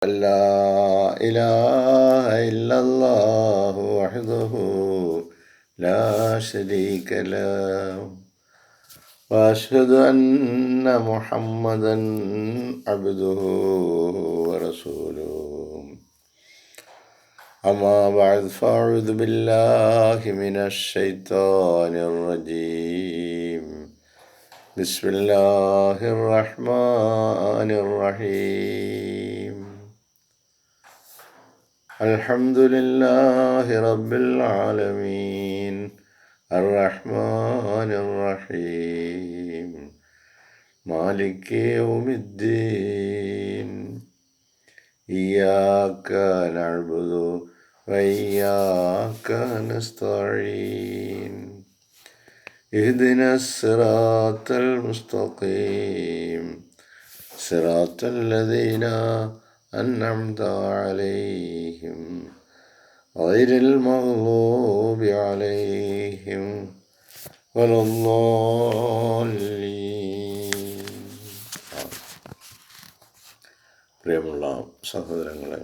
لا إله إلا الله وحده لا شريك له وأشهد أن محمدا عبده ورسوله أما بعد فأعوذ بالله من الشيطان الرجيم بسم الله الرحمن الرحيم الحمد لله رب العالمين الرحمن الرحيم مالك يوم الدين إياك نعبد وإياك نستعين اهدنا الصراط المستقيم صراط الذين أنعمت عليهم غير المغضوب عليهم ولا الضالين. പ്രിയമുള്ള സഹോദരങ്ങളെ,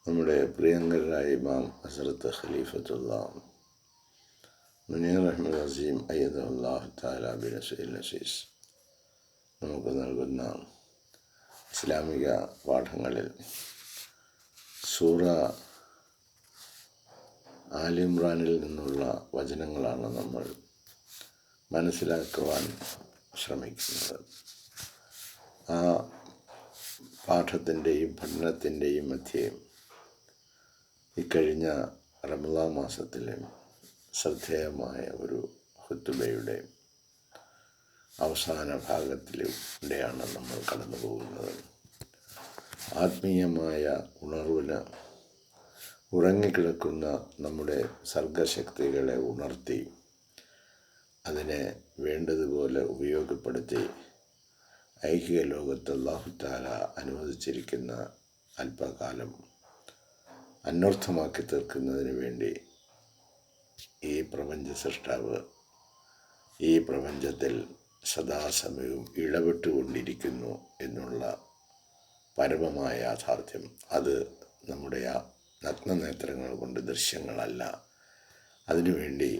നമ്മുടെ പ്രിയങ്കരായ ഇമാം ഹസ്രത്ത് ഖലീഫത്തുള്ള മുനീർ അഹ്മദ് അസീം അയ്യദുല്ലാഹു തആല ബിനസ്ഇൽ അസീസ് നമുക്ക് നൽകുന്ന ഇസ്ലാമിക പാഠങ്ങളിൽ സൂറ ആൽ ഇമ്രാനിൽ നിന്നുള്ള വചനങ്ങളാണ് നമ്മൾ മനസ്സിലാക്കുവാൻ ശ്രമിക്കുന്നത്. ആ പാഠത്തിൻ്റെയും പഠനത്തിൻ്റെയും മധ്യേ ഇക്കഴിഞ്ഞ റമളാൻ മാസത്തിലെ ശ്രദ്ധേയമായ ഒരു ഖുതുബയുടെ അവസാന ഭാഗത്തിലൂടെയാണ് നമ്മൾ കടന്നു പോകുന്നത്. ആത്മീയമായ ഉണർവിന് ഉറങ്ങിക്കിടക്കുന്ന നമ്മുടെ സർഗശക്തികളെ ഉണർത്തി അതിനെ വേണ്ടതുപോലെ ഉപയോഗപ്പെടുത്തി ഐഹിക ലോകത്ത് അല്ലാഹു തആല അനുവദിച്ചിരിക്കുന്ന അല്പകാലം അന്വർത്ഥമാക്കി തീർക്കുന്നതിന് വേണ്ടി ഈ പ്രപഞ്ച സൃഷ്ടാവ് ഈ പ്രപഞ്ചത്തിൽ സദാസമയവും ഇടപെട്ടുകൊണ്ടിരിക്കുന്നു എന്നുള്ള പരമമായ യാഥാർത്ഥ്യം, അത് നമ്മുടെ ആ നഗ്നനേത്രങ്ങൾ കൊണ്ട് ദൃശ്യങ്ങളല്ല. അതിനുവേണ്ടി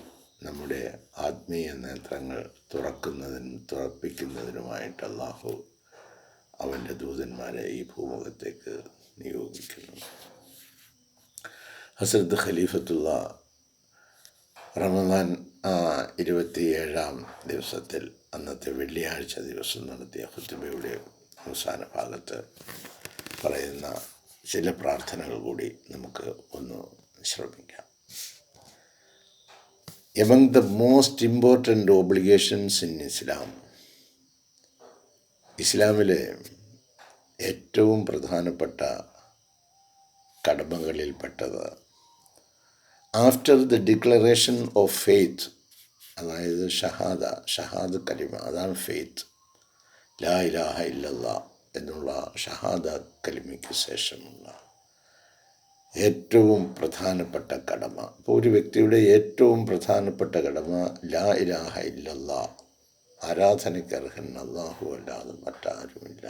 നമ്മുടെ ആത്മീയ നേത്രങ്ങൾ തുറപ്പിക്കുന്നതിനുമായിട്ട് അല്ലാഹു അവൻ്റെ ദൂതന്മാരെ ഈ ഭൂമുഖത്തേക്ക് നിയോഗിക്കുന്നു. ഹസ്രത്ത് ഖലീഫത്തുള്ള റമദാൻ 27-ാം ദിവസത്തിൽ അന്നത്തെ വെള്ളിയാഴ്ച ദിവസം നടത്തിയ ഖുതുബയുടെ അവസാന ഭാഗത്ത് പറയുന്ന ചില പ്രാർത്ഥനകൾ കൂടി നമുക്ക് ഒന്ന് ശ്രമിക്കാം. Among the most important obligations in Islam, ഇസ്ലാമിലെ ഏറ്റവും പ്രധാനപ്പെട്ട കടമകളിൽപ്പെട്ടത് after the declaration of faith, അതായത് ഷഹാദ് കലിമ, അതാണ് ഫെയ്ത്ത്, ലാ ഇലാഹ ഇല്ലല്ലാഹ് എന്നുള്ള ഷഹാദ കലിമയ്ക്ക് ശേഷമുള്ള ഏറ്റവും പ്രധാനപ്പെട്ട കടമ. അപ്പോൾ ഒരു വ്യക്തിയുടെ ഏറ്റവും പ്രധാനപ്പെട്ട കടമ ലാ ഇലാഹ ഇല്ലല്ലാഹ്, ആരാധനയ്ക്ക് അർഹൻ അല്ലാഹു അല്ലാതെ മറ്റാരുമില്ല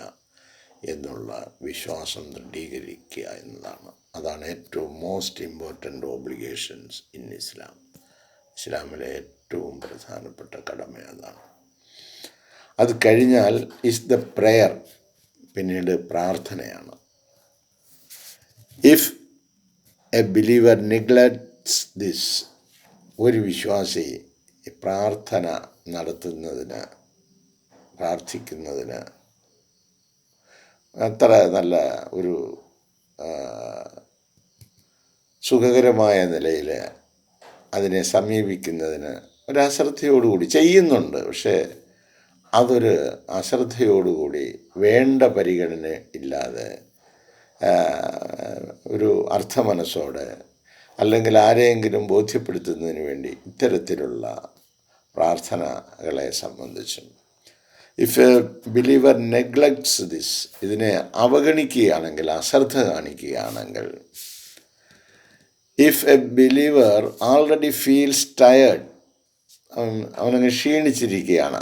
എന്നുള്ള വിശ്വാസം ദൃഢീകരിക്കുക എന്നതാണ്. അതാണ് ഏറ്റവും മോസ്റ്റ് ഇമ്പോർട്ടൻ്റ് ഓബ്ലിഗേഷൻസ് ഇൻ ഇസ്ലാം. ഇസ്ലാമിലെ ഏറ്റവും പ്രധാനപ്പെട്ട കടമ അതാണ്. അത് കഴിഞ്ഞാൽ ഇസ് ദ പ്രെയർ, പിന്നീട് പ്രാർത്ഥനയാണ്. If a believer neglects this, ഒരു വിശ്വാസി പ്രാർത്ഥന നടത്തുന്നതിന്, പ്രാർത്ഥിക്കുന്നതിന് അത്ര നല്ല ഒരു സുഖകരമായ നിലയിൽ അതിനെ സമീപിക്കുന്നതിന് ഒരു അശ്രദ്ധയോടുകൂടി ചെയ്യുന്നുണ്ട്, പക്ഷേ അതൊരു അശ്രദ്ധയോടുകൂടി വേണ്ട പരിഗണന ഇല്ലാതെ ഒരു അർത്ഥമനസ്സോടെ അല്ലെങ്കിൽ ആരെയെങ്കിലും ബോധ്യപ്പെടുത്തുന്നതിന് വേണ്ടി ഇത്തരത്തിലുള്ള പ്രാർത്ഥനകളെ സംബന്ധിച്ചും if a believer neglects this, ഇതിനെ അവഗണിക്കുകയാണെങ്കിൽ, അശ്രദ്ധ കാണിക്കുകയാണെങ്കിൽ, if a believer already feels tired, അവനങ്ങ് ക്ഷീണിച്ചിരിക്കുകയാണ്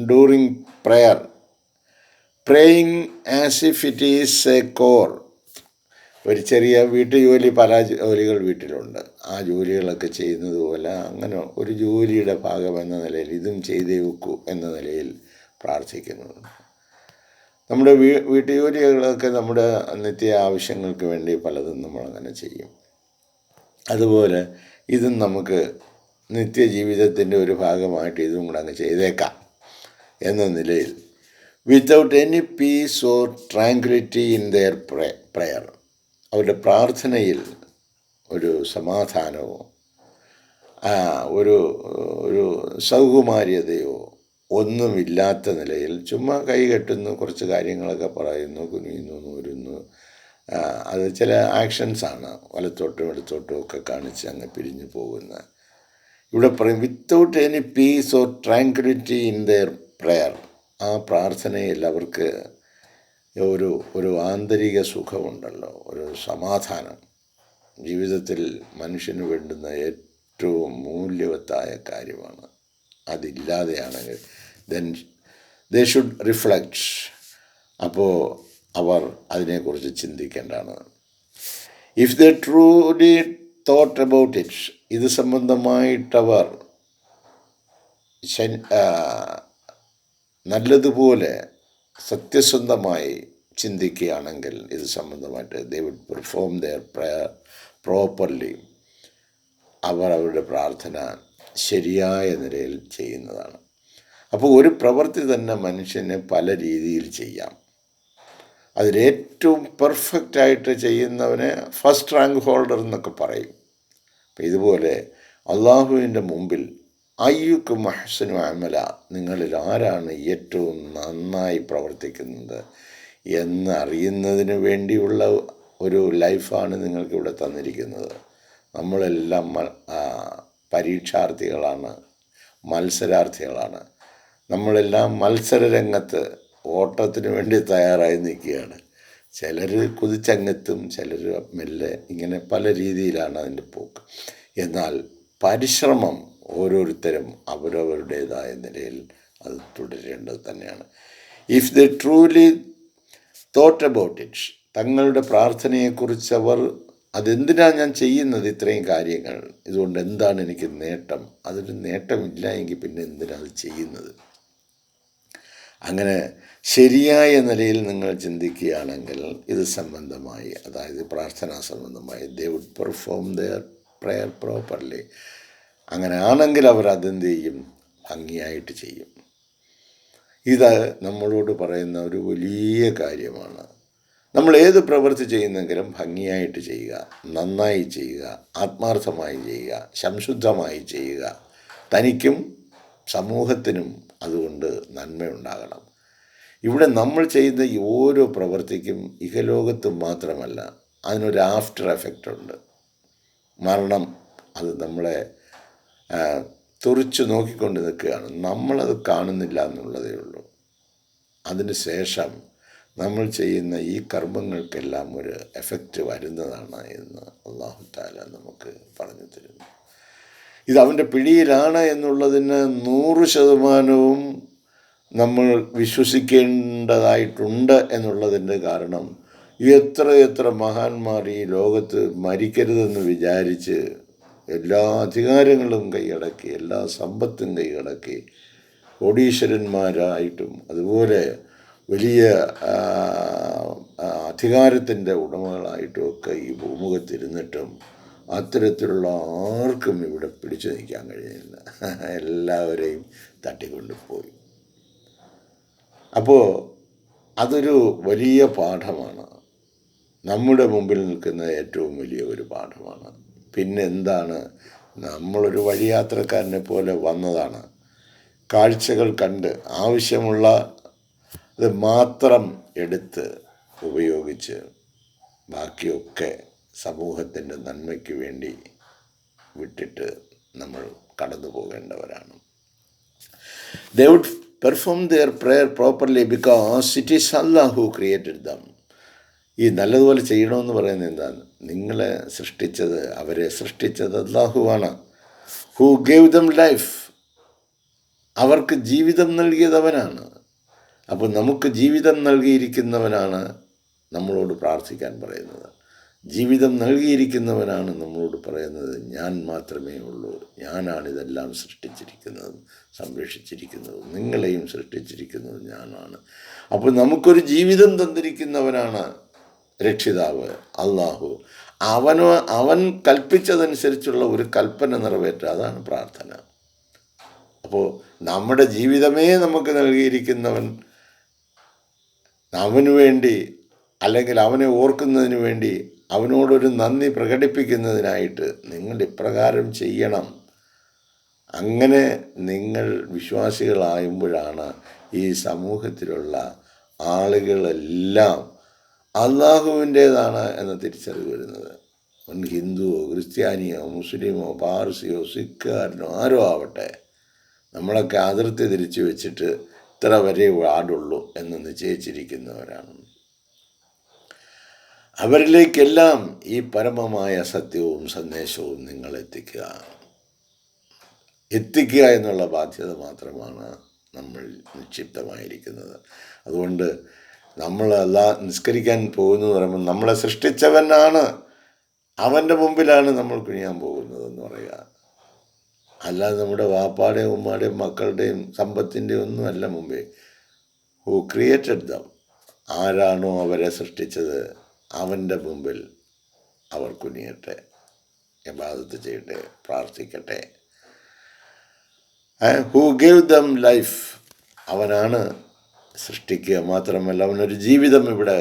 during prayer, praying as if it is a chore. ഒരു ചെറിയ വീട്ടുജോലി, പല ജോലികൾ വീട്ടിലുണ്ട്. ആ ജോലികളൊക്കെ ചെയ്യുന്നത് പോലെ അങ്ങനെ ഒരു ജോലിയുടെ ഭാഗമെന്ന നിലയിൽ ഇതും ചെയ്തേ വെക്കൂ എന്ന നിലയിൽ പ്രാർത്ഥിക്കുന്നുണ്ട്. നമ്മുടെ വീട്ടുജോലികളൊക്കെ നമ്മുടെ നിത്യ ആവശ്യങ്ങൾക്ക് വേണ്ടി പലതും നമ്മളങ്ങനെ ചെയ്യും. അതുപോലെ ഇതും നമുക്ക് നിത്യജീവിതത്തിൻ്റെ ഒരു ഭാഗമായിട്ട് ഇതും കൂടെ അങ്ങ് ചെയ്തേക്കാം എന്ന നിലയിൽ, without any peace or tranquillity in their prayer, അവരുടെ പ്രാർത്ഥനയിൽ ഒരു സമാധാനമോ ഒരു ഒരു സൗകുമാര്യതയോ ഒന്നുമില്ലാത്ത നിലയിൽ ചുമ്മാ കൈ കെട്ടുന്നു, കുറച്ച് കാര്യങ്ങളൊക്കെ പറയുന്നു, കുനിയുന്നു, നൂരുന്നു. അത് ചില ആക്ഷൻസാണ്, വലത്തോട്ടും ഇടത്തോട്ടും ഒക്കെ കാണിച്ച് അങ്ങ് പിരിഞ്ഞു പോകുന്ന. ഇവിടെ പറയും without any peace or tranquillity in their prayer. ആ പ്രാർത്ഥനയിൽ അവർക്ക് ഒരു ആന്തരിക സുഖമുണ്ടല്ലോ, ഒരു സമാധാനം. ജീവിതത്തിൽ മനുഷ്യന് വേണ്ടുന്ന ഏറ്റവും മൂല്യവത്തായ കാര്യമാണ്. അതില്ലാതെയാണെങ്കിൽ ദെൻ ദേ ഷുഡ് റിഫ്ലക്റ്റ്. അപ്പോൾ അവർ അതിനെക്കുറിച്ച് ചിന്തിക്കേണ്ടതാണ്. If they truly thought about it, ഇത് സംബന്ധമായിട്ടവർ നല്ലതുപോലെ സത്യസന്ധമായി ചിന്തിക്കുകയാണെങ്കിൽ ഇത് സംബന്ധമായിട്ട് they would perform their prayer properly. അവർ അവരുടെ പ്രാർത്ഥന ശരിയായ നിലയിൽ ചെയ്യുന്നതാണ്. അപ്പോൾ ഒരു പ്രവൃത്തി തന്നെ മനുഷ്യന് പല രീതിയിൽ ചെയ്യാം. അതിലേറ്റവും പെർഫെക്റ്റായിട്ട് ചെയ്യുന്നവനെ ഫസ്റ്റ് റാങ്ക് ഹോൾഡർ എന്നൊക്കെ പറയും. അപ്പം ഇതുപോലെ അള്ളാഹുവിൻ്റെ മുമ്പിൽ അയ്യുക്കും അഹ്സനു അമല, നിങ്ങളിൽ ആരാണ് ഏറ്റവും നന്നായി പ്രവർത്തിക്കുന്നത് എന്നറിയുന്നതിന് വേണ്ടിയുള്ള ഒരു ലൈഫാണ് നിങ്ങൾക്കിവിടെ തന്നിരിക്കുന്നത്. നമ്മളെല്ലാം പരീക്ഷാർത്ഥികളാണ്, മത്സരാർത്ഥികളാണ്. നമ്മളെല്ലാം മത്സരരംഗത്ത് ഓട്ടത്തിന് വേണ്ടി തയ്യാറായി നിൽക്കുകയാണ്. ചിലർ കുതിച്ചങ്ങെത്തും, ചിലർ മെല്ലെ, ഇങ്ങനെ പല രീതിയിലാണ് അതിൻ്റെ പോക്ക്. എന്നാൽ പരിശ്രമം ഓരോരുത്തരും അവരവരുടേതായ നിലയിൽ അത് തുടരേണ്ടത് തന്നെയാണ്. If they truly thought about it, തങ്ങളുടെ പ്രാർത്ഥനയെക്കുറിച്ച് അവർ അതെന്തിനാണ് ഞാൻ ചെയ്യുന്നത് ഇത്രയും കാര്യങ്ങൾ, ഇതുകൊണ്ട് എന്താണ് എനിക്ക് നേട്ടം, അതൊരു നേട്ടമില്ല എങ്കിൽ പിന്നെ എന്തിനാണ് അത് ചെയ്യുന്നത്, അങ്ങനെ ശരിയായ നിലയിൽ നിങ്ങൾ ചിന്തിക്കുകയാണെങ്കിൽ ഇത് സംബന്ധമായി, അതായത് പ്രാർത്ഥനാ സംബന്ധമായി they would perform their prayer properly. അങ്ങനെ ആണെങ്കിൽ അവർ അതെന്ത് ചെയ്യും, ഭംഗിയായിട്ട് ചെയ്യും. ഇത് നമ്മളോട് പറയുന്ന ഒരു വലിയ കാര്യമാണ്. നമ്മൾ ഏത് പ്രവൃത്തി ചെയ്യുന്നെങ്കിലും ഭംഗിയായിട്ട് ചെയ്യുക, നന്നായി ചെയ്യുക, ആത്മാർത്ഥമായി ചെയ്യുക, സംശുദ്ധമായി ചെയ്യുക. തനിക്കും സമൂഹത്തിനും അതുകൊണ്ട് നന്മയുണ്ടാകണം. ഇവിടെ നമ്മൾ ചെയ്യുന്ന ഈ ഓരോ പ്രവൃത്തിക്കും ഇഹലോകത്തും മാത്രമല്ല, അതിനൊരു ആഫ്റ്റർ എഫക്റ്റ് ഉണ്ട്. മരണം അത് നമ്മളെ തുറിച്ചു നോക്കിക്കൊണ്ട് നിൽക്കുകയാണ്. നമ്മളത് കാണുന്നില്ല എന്നുള്ളതേ ഉള്ളൂ. അതിന് ശേഷം നമ്മൾ ചെയ്യുന്ന ഈ കർമ്മങ്ങൾക്കെല്ലാം ഒരു എഫക്റ്റ് വരുന്നതാണ് എന്ന് അല്ലാഹു തആല നമുക്ക് പറഞ്ഞു തരുന്നു. ഇത് അവൻ്റെ പിടിയിലാണ് എന്നുള്ളതിന് 100% നമ്മൾ വിശ്വസിക്കേണ്ടതായിട്ടുണ്ട് എന്നുള്ളതിൻ്റെ കാരണം, എത്ര മഹാന്മാർ ഈ ലോകത്ത് മരിക്കരുതെന്ന് വിചാരിച്ച് എല്ലാ അധികാരങ്ങളും കൈയടക്കി, എല്ലാ സമ്പത്തും കൈയടക്കി, കോടീശ്വരന്മാരായിട്ടും അതുപോലെ വലിയ അധികാരത്തിൻ്റെ ഉടമകളായിട്ടും ഒക്കെ ഈ ഭൂമുഖത്തിരുന്നിട്ടും അത്തരത്തിലുള്ള ആർക്കും ഇവിടെ പിടിച്ചു നിൽക്കാൻ കഴിയുന്നില്ല. എല്ലാവരെയും തട്ടിക്കൊണ്ടുപോയി. അപ്പോൾ അതൊരു വലിയ പാഠമാണ്, നമ്മുടെ മുമ്പിൽ നിൽക്കുന്ന ഏറ്റവും വലിയ ഒരു പാഠമാണ്. പിന്നെ എന്താണ്, നമ്മളൊരു വഴിയാത്രക്കാരനെ പോലെ വന്നതാണ്. കാഴ്ചകൾ കണ്ട് ആവശ്യമുള്ള അത് മാത്രം എടുത്ത് ഉപയോഗിച്ച് ബാക്കിയൊക്കെ സമൂഹത്തിൻ്റെ നന്മയ്ക്ക് വേണ്ടി വിട്ടിട്ട് നമ്മൾ കടന്നു പോകേണ്ടവരാണ്. They would perform their prayer properly because it is Allah who created them. ഈ നല്ലതുപോലെ ചെയ്യണമെന്ന് പറയുന്നത് എന്താണ്, നിങ്ങളെ സൃഷ്ടിച്ചത്, അവരെ സൃഷ്ടിച്ചത് അല്ലാഹുവാണ്. ഹൂ ഗേവ് ദം ലൈഫ്, അവർക്ക് ജീവിതം നൽകിയത് അവനാണ്. അപ്പോൾ നമുക്ക് ജീവിതം നൽകിയിരിക്കുന്നവനാണ് നമ്മളോട് പ്രാർത്ഥിക്കാൻ പറയുന്നത്. ജീവിതം നൽകിയിരിക്കുന്നവനാണ് നമ്മളോട് പറയുന്നത്, ഞാൻ മാത്രമേ ഉള്ളൂ, ഞാനാണിതെല്ലാം സൃഷ്ടിച്ചിരിക്കുന്നതും സംരക്ഷിച്ചിരിക്കുന്നതും, നിങ്ങളെയും സൃഷ്ടിച്ചിരിക്കുന്നത് ഞാനാണ്. അപ്പോൾ നമുക്കൊരു ജീവിതം തന്നിരിക്കുന്നവനാണ് രക്ഷിതാവ് അള്ളാഹു. അവൻ കൽപ്പിച്ചതനുസരിച്ചുള്ള ഒരു കൽപ്പന നിറവേറ്റുക, അതാണ് പ്രാർത്ഥന. അപ്പോൾ നമ്മുടെ ജീവിതമേ നമുക്ക് നൽകിയിരിക്കുന്നവൻ അവന് വേണ്ടി, അല്ലെങ്കിൽ അവനെ ഓർക്കുന്നതിന് വേണ്ടി, അവനോടൊരു നന്ദി പ്രകടിപ്പിക്കുന്നതിനായിട്ട് നിങ്ങൾ ഇപ്രകാരം ചെയ്യണം. അങ്ങനെ നിങ്ങൾ വിശ്വാസികളായുമ്പോഴാണ് ഈ സമൂഹത്തിലുള്ള ആളുകളെല്ലാം അള്ളാഹുവിൻ്റേതാണ് എന്ന തിരിച്ചറിവ് വരുന്നത്. ഹിന്ദുവോ ക്രിസ്ത്യാനിയോ മുസ്ലിമോ പാർസിയോ സിഖുകാരനോ ആരോ ആവട്ടെ, നമ്മളൊക്കെ അതിർത്തി തിരിച്ചു വെച്ചിട്ട് ഇത്ര വരെ വാർഡുള്ളൂ എന്ന് നിശ്ചയിച്ചിരിക്കുന്നവരാണ്. അവരിലേക്കെല്ലാം ഈ പരമമായ സത്യവും സന്ദേശവും നിങ്ങൾ എത്തിക്കുക എന്നുള്ള ബാധ്യത മാത്രമാണ് നമ്മൾ നിക്ഷിപ്തമായിരിക്കുന്നത്. അതുകൊണ്ട് നമ്മൾ നിസ്കരിക്കാൻ പോകുന്നത് പറയുമ്പോൾ നമ്മളെ സൃഷ്ടിച്ചവനാണ്, അവൻ്റെ മുമ്പിലാണ് നമ്മൾ കുനിയാൻ പോകുന്നതെന്ന് പറയുക. അല്ലാതെ നമ്മുടെ വാപ്പാടെയും ഉമ്മാടെയും മക്കളുടെയും സമ്പത്തിൻ്റെയും ഒന്നുമല്ല മുമ്പേ. ഹു ക്രിയേറ്റഡ് ദം, ആരാണോ അവരെ സൃഷ്ടിച്ചത് അവൻ്റെ മുമ്പിൽ അവർ കുനിയട്ടെ, ഇബാദത്ത് ചെയ്യട്ടെ, പ്രാർത്ഥിക്കട്ടെ. ഹു ഗേവ് ദം ലൈഫ്, അവനാണ് സൃഷ്ടിക്കുക. മാത്രമല്ല അവനൊരു ജീവിതം ഇവിടെ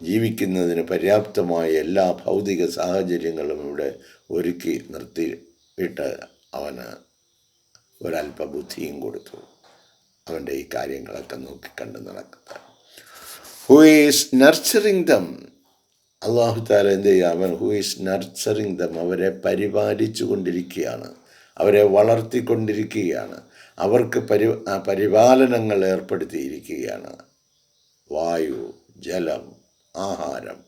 ജീവിക്കുന്നതിന് പര്യാപ്തമായ എല്ലാ ഭൗതിക സാഹചര്യങ്ങളും ഇവിടെ ഒരുക്കി നിർത്തിയിട്ട് അവന് ഒരല്പ ബുദ്ധിയും കൊടുത്തു, അവൻ്റെ ഈ കാര്യങ്ങളൊക്കെ നോക്കിക്കണ്ട് നടക്കുക. ഹു ഈസ് നർച്ചറിങ് ദം, അള്ളാഹു താല എന്ത് ചെയ്യുക, അവൻ ഹു ഈസ് നർച്ചറിങ് ദം, അവരെ പരിപാലിച്ചു കൊണ്ടിരിക്കുകയാണ്, അവരെ വളർത്തിക്കൊണ്ടിരിക്കുകയാണ്, അവർക്ക് പരിപാലനങ്ങൾ ഏർപ്പെടുത്തിയിരിക്കുകയാണ്. വായു, ജലം, ആഹാരം,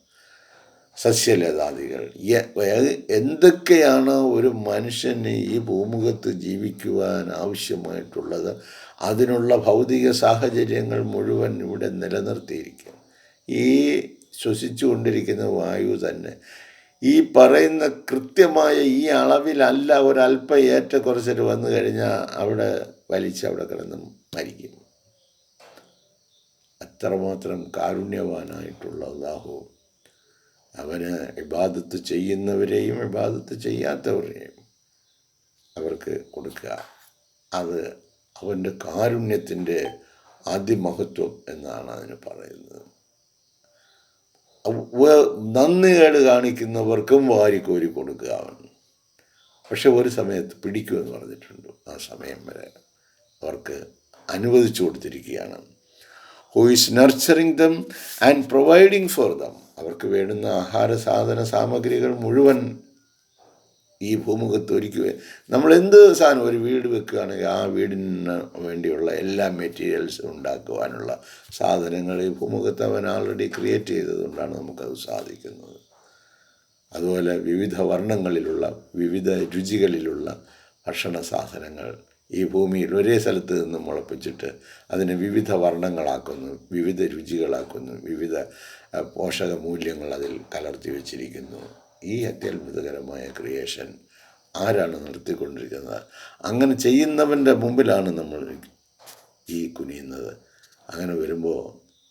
സസ്യലതാദികൾ, എന്തൊക്കെയാണ് ഒരു മനുഷ്യന് ഈ ഭൂമുഖത്ത് ജീവിക്കുവാൻ ആവശ്യമായിട്ടുള്ളത്, അതിനുള്ള ഭൗതിക സാഹചര്യങ്ങൾ മുഴുവൻ ഇവിടെ നിലനിർത്തിയിരിക്കും. ഈ ശ്വസിച്ചു കൊണ്ടിരിക്കുന്ന വായു തന്നെ ഈ പറയുന്ന കൃത്യമായ ഈ അളവിലല്ല, ഒരല്പം ഏറ്റക്കുറച്ചിട്ട് വന്നു കഴിഞ്ഞാൽ അവിടെ വലിച്ച് അവിടെ കിടന്ന് മരിക്കും. അത്രമാത്രം കാരുണ്യവാനായിട്ടുള്ള അല്ലാഹു അവന് ഇബാദത്ത് ചെയ്യുന്നവരെയും ഇബാദത്ത് ചെയ്യാത്തവരെയും അവർക്ക് കൊടുക്കുക. അത് അവൻ്റെ കാരുണ്യത്തിൻ്റെ അതിമഹത്വം എന്നാണ് അതിന് പറയുന്നത്. നന്ദികേട് കാണിക്കുന്നവർക്കും വാരിക്കോരി കൊടുക്കുക അവൻ. പക്ഷെ ഒരു സമയത്ത് പിടിക്കുമെന്ന് പറഞ്ഞിട്ടുണ്ട്. ആ സമയം വരെ അവർക്ക് അനുവദിച്ചു കൊടുത്തിരിക്കുകയാണ്. Who is nurturing them and providing for them, അവർക്ക് വേണ്ടുന്ന ആഹാര സാധന സാമഗ്രികൾ മുഴുവൻ ഈ ഭൂമുഖത്ത് ഒരുക്കുക. നമ്മൾ എന്ത് സാധനം, ഒരു വീട് വെക്കുകയാണെങ്കിൽ ആ വീടിന് വേണ്ടിയുള്ള എല്ലാ മെറ്റീരിയൽസും ഉണ്ടാക്കുവാനുള്ള സാധനങ്ങൾ ഈ ഭൂമുഖത്ത് അവൻ ആൾറെഡി ക്രിയേറ്റ് ചെയ്തതുകൊണ്ടാണ് നമുക്കത് സാധിക്കുന്നത്. അതുപോലെ വിവിധ വർണ്ണങ്ങളിലുള്ള വിവിധ രുചികളിലുള്ള ഭക്ഷണ സാധനങ്ങൾ ഈ ഭൂമിയിൽ ഒരേ സ്ഥലത്ത് നിന്ന് മുളപ്പിച്ചിട്ട് അതിനെ വിവിധ വർണ്ണങ്ങളാക്കുന്നു, വിവിധ രുചികളാക്കുന്നു, വിവിധ പോഷക മൂല്യങ്ങൾ അതിൽ കലർത്തി വച്ചിരിക്കുന്നു. ഈ അത്യത്ഭുതകരമായ ക്രിയേഷൻ ആരാണ് നിർത്തിക്കൊണ്ടിരിക്കുന്നത്? അങ്ങനെ ചെയ്യുന്നവൻ്റെ മുമ്പിലാണ് നമ്മൾ ഈ കുനിയുന്നത്. അങ്ങനെ വരുമ്പോൾ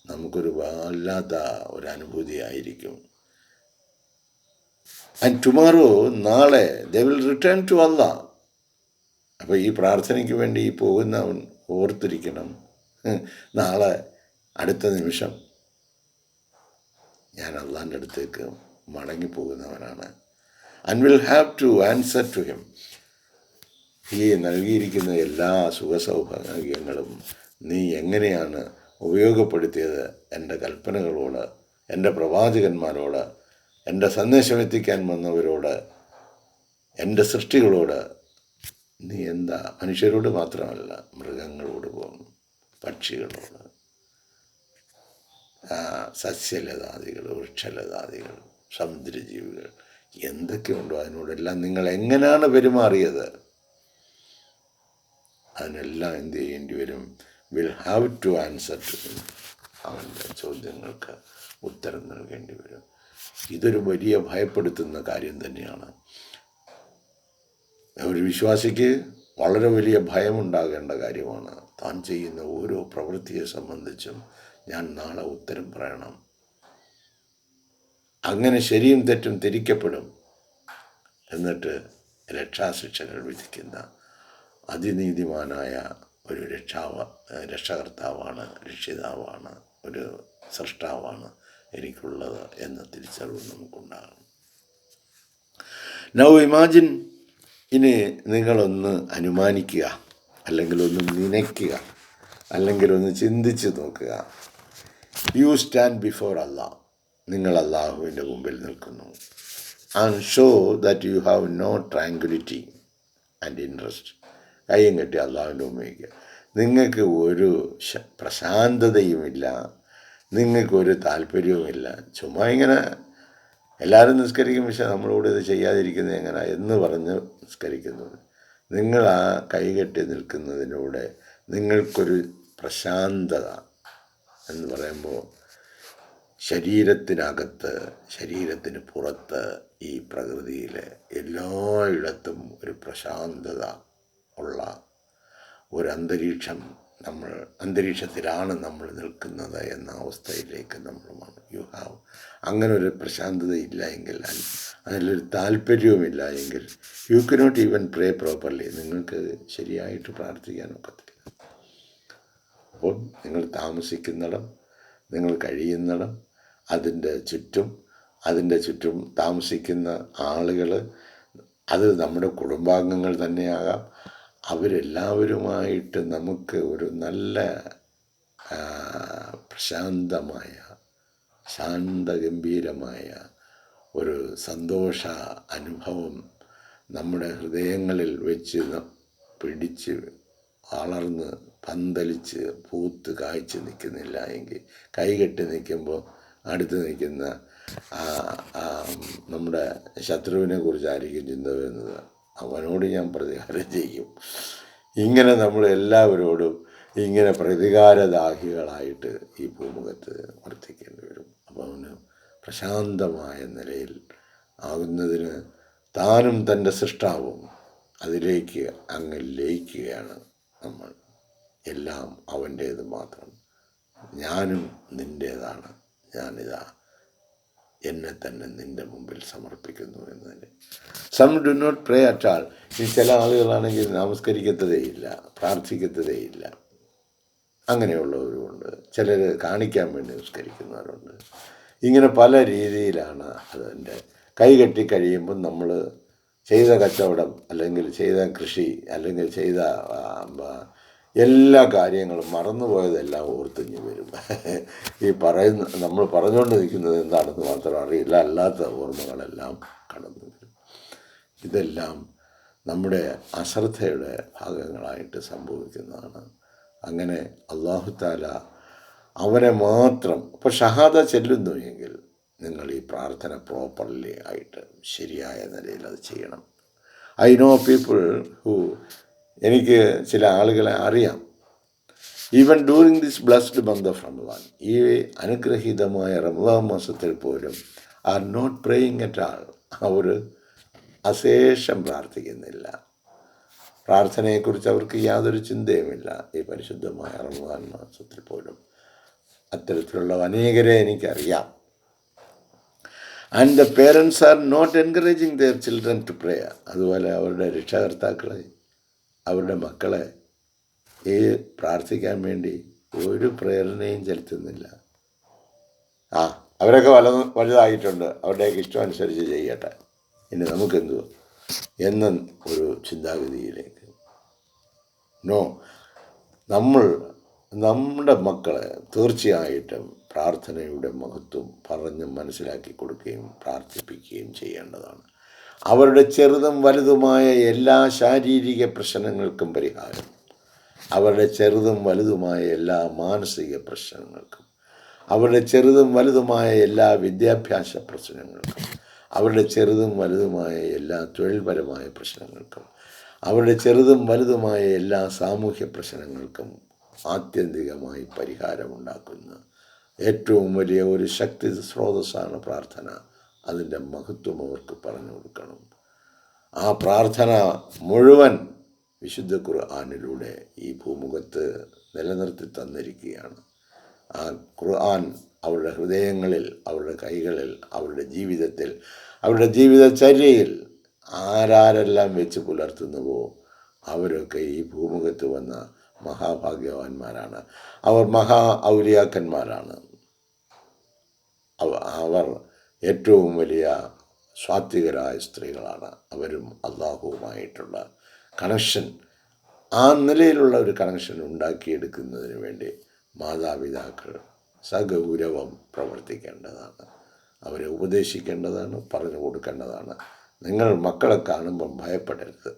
നമുക്കൊരു വല്ലാത്ത ഒരനുഭൂതി ആയിരിക്കും. ആൻഡ് ടുമാറോ, നാളെ ദേ വിൽ റിട്ടേൺ ടു അല്ലാ. അപ്പോൾ ഈ പ്രാർത്ഥനയ്ക്ക് വേണ്ടി പോകുന്നവൻ ഓർത്തിരിക്കണം, നാളെ അടുത്ത നിമിഷം ഞാൻ അള്ളാൻ്റെ അടുത്തേക്ക് മടങ്ങിപ്പോകുന്നവനാണ്. And will have to answer to him. ഈ നൽകിയിരിക്കുന്ന എല്ലാ സുഖസൗഭാഗ്യങ്ങളും നീ എങ്ങനെയാണ് ഉപയോഗപ്പെടുത്തിയത്? എൻ്റെ കൽപ്പനകളോട്, എൻ്റെ പ്രവാചകന്മാരോട്, എൻ്റെ സന്ദേശം എത്തിക്കാൻ വന്നവരോട്, എൻ്റെ സൃഷ്ടികളോട് നീ എന്താ? മനുഷ്യരോട് മാത്രമല്ല, മൃഗങ്ങളോട് പോകും, പക്ഷികളോട്, സസ്യലതാദികൾ, വൃക്ഷലതാദികൾ, സമുദ്രജീവികൾ, എന്തൊക്കെയുണ്ടോ അതിനോടെല്ലാം നിങ്ങൾ എങ്ങനെയാണ് പെരുമാറിയത്? അതിനെല്ലാം എന്ത് ചെയ്യേണ്ടി വരും? Will have to answer to him. അവൻ്റെ ചോദ്യങ്ങൾക്ക് ഉത്തരം നൽകേണ്ടി വരും. ഇതൊരു വലിയ ഭയപ്പെടുത്തുന്ന കാര്യം തന്നെയാണ്. ഒരു വിശ്വാസിക്ക് വളരെ വലിയ ഭയമുണ്ടാകേണ്ട കാര്യമാണ്. താൻ ചെയ്യുന്ന ഓരോ പ്രവൃത്തിയെ സംബന്ധിച്ചും ഞാൻ നാളെ ഉത്തരം പറയണം. അങ്ങനെ ശരിയും തെറ്റും തിരിക്കപ്പെടും. എന്നിട്ട് രക്ഷാശിക്ഷകൾ വിധിക്കുന്ന അതിനീതിമാനായ ഒരു രക്ഷകർത്താവാണ്, രക്ഷിതാവാണ്, ഒരു സൃഷ്ടാവാണ് എനിക്കുള്ളത് എന്ന തിരിച്ചറിവ് നമുക്കുണ്ടാകണം. നൗ ഇമാജിൻ, ഇനി നിങ്ങളൊന്ന് അനുമാനിക്കുക, അല്ലെങ്കിൽ ഒന്ന് നനയ്ക്കുക, അല്ലെങ്കിൽ ഒന്ന് ചിന്തിച്ച് നോക്കുക. You stand before Allah. നിങ്ങൾ അള്ളാഹുവിൻ്റെ മുമ്പിൽ നിൽക്കുന്നു. And show that you have no tranquillity and interest. കയ്യും കെട്ടി അള്ളാഹുവിൻ്റെ മുമ്പിലേക്ക്. നിങ്ങൾക്ക് ഒരു പ്രശാന്തതയുമില്ല, നിങ്ങൾക്കൊരു താല്പര്യവുമില്ല. ചുമ്മാ ഇങ്ങനെ എല്ലാവരും നിസ്കരിക്കും, പക്ഷെ നമ്മളോട് ഇത് ചെയ്യാതിരിക്കുന്നത് എങ്ങനെ എന്ന് പറഞ്ഞ് നിസ്കരിക്കുന്നു. നിങ്ങൾ ആ കൈകെട്ടി നിൽക്കുന്നതിലൂടെ നിങ്ങൾക്കൊരു പ്രശാന്തത എന്ന് പറയുമ്പോൾ ശരീരത്തിനകത്ത്, ശരീരത്തിന് പുറത്ത്, ഈ പ്രകൃതിയിലെ എല്ലായിടത്തും ഒരു പ്രശാന്തത ഉള്ള ഒരു അന്തരീക്ഷത്തിലാണ് നമ്മൾ നിൽക്കുന്നത് എന്ന അവസ്ഥയിലേക്ക് നമ്മൾ അങ്ങനെ ഒരു പ്രശാന്തത ഇല്ല എങ്കിൽ, അതിലൊരു താല്പര്യവുമില്ല എങ്കിൽ, you cannot even pray properly. നിങ്ങൾക്ക് ശരിയായിട്ട് പ്രാർത്ഥിക്കാനൊക്കത്തില്ല. അപ്പോൾ നിങ്ങൾ താമസിക്കുന്നിടം, നിങ്ങൾ കഴിയുന്നിടം, അതിൻ്റെ ചുറ്റും താമസിക്കുന്ന ആളുകൾ, അത് നമ്മുടെ കുടുംബാംഗങ്ങൾ തന്നെയാകാം, അവരെല്ലാവരുമായിട്ട് നമുക്ക് ഒരു നല്ല പ്രശാന്തമായ, ശാന്തഗംഭീരമായ ഒരു സന്തോഷ അനുഭവം നമ്മുടെ ഹൃദയങ്ങളിൽ വെച്ച് പിടിച്ച് വളർന്ന് പന്തലിച്ച് പൂത്ത് കായ്ച്ച് നിൽക്കുന്നില്ല എങ്കിൽ, കൈകെട്ടി നിൽക്കുമ്പോൾ അടുത്ത് നിൽക്കുന്ന നമ്മുടെ ശത്രുവിനെ കുറിച്ചായിരിക്കും ചിന്ത വരുന്നത്. അവനോട് ഞാൻ പ്രതികാരം ചെയ്യും. ഇങ്ങനെ നമ്മൾ എല്ലാവരോടും ഇങ്ങനെ പ്രതികാരദാഹികളായിട്ട് ഈ ഭൂമുഖത്ത് വർത്തിക്കേണ്ടി വരും. അപ്പോൾ അവന് പ്രശാന്തമായ നിലയിൽ ആകുന്നതിന് താനും തൻ്റെ സൃഷ്ടാവും അതിലേക്ക് അങ്ങ് ലയിക്കുകയാണ് നമ്മൾ. എല്ലാം അവൻ്റേത് മാത്രം. ഞാനും നിൻ്റേതാണ്. ഞാനിതാ എന്നെ തന്നെ നിൻ്റെ മുമ്പിൽ സമർപ്പിക്കുന്നു എന്നതിന്. Some do not pray at all. ഈ ചില ആളുകളാണെങ്കിൽ നമസ്കരിക്കത്തതേയില്ല, പ്രാർത്ഥിക്കത്തതേയില്ല. അങ്ങനെയുള്ളവരുമുണ്ട്. ചിലർ കാണിക്കാൻ വേണ്ടി നമസ്കരിക്കുന്നവരുണ്ട്. ഇങ്ങനെ പല രീതിയിലാണ് അതിൻ്റെ. കൈകെട്ടി കഴിയുമ്പം നമ്മൾ ചെയ്ത കച്ചവടം, അല്ലെങ്കിൽ ചെയ്ത കൃഷി, അല്ലെങ്കിൽ ചെയ്ത എല്ലാ കാര്യങ്ങളും മറന്നുപോയതെല്ലാം ഓർത്തിഞ്ഞ് വരും. നമ്മൾ പറഞ്ഞുകൊണ്ട് നിൽക്കുന്നത് എന്താണെന്ന് മാത്രം അറിയില്ല, അല്ലാത്ത ഓർമ്മകളെല്ലാം കടന്നു വരും. ഇതെല്ലാം നമ്മുടെ അശ്രദ്ധയുടെ ഭാഗങ്ങളായിട്ട് സംഭവിക്കുന്നതാണ്. അങ്ങനെ അല്ലാഹു തആല അവനെ മാത്രം. ഇപ്പോൾ ഷഹാദ ചെല്ലുന്നു എങ്കിൽ നിങ്ങൾ ഈ പ്രാർത്ഥന പ്രോപ്പർലി ആയിട്ട് ശരിയായ നിലയിൽ അത് ചെയ്യണം. ഐ നോ പീപ്പിൾ എനിക്ക് ചില ആളുകളെ അറിയാം. Even during this blessed month of Ramadan, ഈ അനുഗ്രഹീതമായ റമദാൻ മാസത്തിൽ പോലും are not praying at all. അവർ അശേഷം പ്രാർത്ഥിക്കുന്നില്ല. പ്രാർത്ഥനയെക്കുറിച്ച് അവർക്ക് യാതൊരു ചിന്തയുമില്ല. ഈ പരിശുദ്ധമായ റമദാൻ മാസത്തിൽ പോലും അത്തരത്തിലുള്ള അനേകരെ എനിക്കറിയാം. And the parents are not encouraging their children to pray. അതുപോലെ അവരുടെ രക്ഷകർത്താക്കളെ, അവരുടെ മക്കളെ ഈ പ്രാർത്ഥിക്കാൻ വേണ്ടി ഒരു പ്രേരണയും ചെലുത്തുന്നില്ല. അവരൊക്കെ വലുതായിട്ടുണ്ട്, അവരുടെയൊക്കെ ഇഷ്ടം അനുസരിച്ച് ചെയ്യട്ടെ, ഇനി നമുക്കെന്തുവാ എന്ന ഒരു ചിന്താഗതിയിലേക്ക്. നമ്മുടെ മക്കളെ തീർച്ചയായിട്ടും പ്രാർത്ഥനയുടെ മഹത്വം പറഞ്ഞ് മനസ്സിലാക്കി കൊടുക്കുകയും പ്രാർത്ഥിപ്പിക്കുകയും ചെയ്യേണ്ടതാണ്. അവരുടെ ചെറുതും വലുതുമായ എല്ലാ ശാരീരിക പ്രശ്നങ്ങൾക്കും പരിഹാരം, അവരുടെ ചെറുതും വലുതുമായ എല്ലാ മാനസിക പ്രശ്നങ്ങൾക്കും, അവരുടെ ചെറുതും വലുതുമായ എല്ലാ വിദ്യാഭ്യാസ പ്രശ്നങ്ങൾക്കും, അവരുടെ ചെറുതും വലുതുമായ എല്ലാ തൊഴിൽപരമായ പ്രശ്നങ്ങൾക്കും, അവരുടെ ചെറുതും വലുതുമായ എല്ലാ സാമൂഹ്യ പ്രശ്നങ്ങൾക്കും ആത്യന്തികമായി പരിഹാരമുണ്ടാക്കുന്ന ഏറ്റവും വലിയ ഒരു ശക്തി സ്രോതസ്സാണ് പ്രാർത്ഥന. അതിൻ്റെ മഹത്വം അവർക്ക് പറഞ്ഞു കൊടുക്കണം. ആ പ്രാർത്ഥന മുഴുവൻ വിശുദ്ധ ഖുർആനിലൂടെ ഈ ഭൂമുഖത്ത് നിലനിർത്തി തന്നിരിക്കുകയാണ്. ആ ഖുർആൻ അവരുടെ ഹൃദയങ്ങളിൽ, അവരുടെ കൈകളിൽ, അവരുടെ ജീവിതത്തിൽ, അവരുടെ ജീവിതചര്യയിൽ ആരാരെല്ലാം വെച്ച് പുലർത്തുന്നുവോ അവരൊക്കെ ഈ ഭൂമുഖത്ത് വന്ന മഹാഭാഗ്യവാന്മാരാണ്. അവർ മഹാ ഔലിയാക്കന്മാരാണ്. അവർ ഏറ്റവും വലിയ സ്വാത്വികരായ സ്ത്രീകളാണ്. അവരും അള്ളാഹുവുമായിട്ടുള്ള കണക്ഷൻ, ആ നിലയിലുള്ള ഒരു കണക്ഷൻ ഉണ്ടാക്കിയെടുക്കുന്നതിന് വേണ്ടി മാതാപിതാക്കൾ സഗൗരവം പ്രവർത്തിക്കേണ്ടതാണ്. അവരെ ഉപദേശിക്കേണ്ടതാണ്, പറഞ്ഞു കൊടുക്കേണ്ടതാണ്. നിങ്ങൾ മക്കളെ കാണുമ്പം ഭയപ്പെടരുത്.